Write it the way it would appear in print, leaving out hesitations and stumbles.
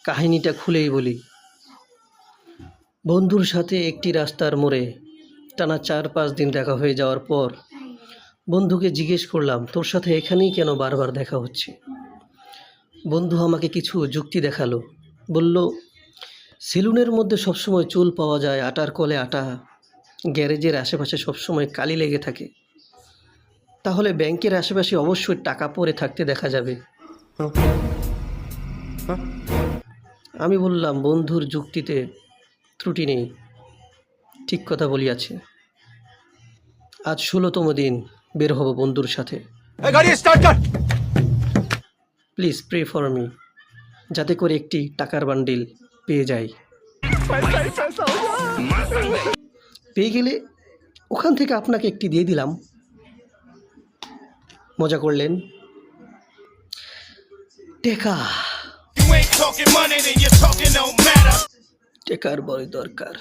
কাহিনীটা খুলেই বলি। বন্ধুর সাথে একটি রাস্তার মোড়ে টানা 4-5 দিন দেখা হয়ে যাওয়ার পর বন্ধুকে জিজ্ঞেস করলাম, তোর সাথে এখানেই কেন বারবার দেখা হচ্ছে? বন্ধু আমাকে কিছু যুক্তি দেখালো। বলল, সেলুনের মধ্যে সবসময় চুল পাওয়া যায়, আটার কলে আটা, গ্যারেজের আশেপাশে সবসময় কালি লেগে থাকে, তাহলে ব্যাংকের আশেপাশে অবশ্যই টাকা পড়ে থাকতে দেখা যাবে। আমি বললাম, বন্ধুর যুক্তিতে ত্রুটি নেই, ঠিক কথা বলিয়াছে। আজ 16তম দিন বের হব বন্ধুর সাথে। প্লিজ প্রে ফর মি, যাতে করে একটি টাকার বান্ডিল পেয়ে যাই। পেয়ে গেলে ওখান থেকে আপনাকে একটি দিয়ে দিলাম। মজা করলেন। টেকা, টেকার বড় দরকার।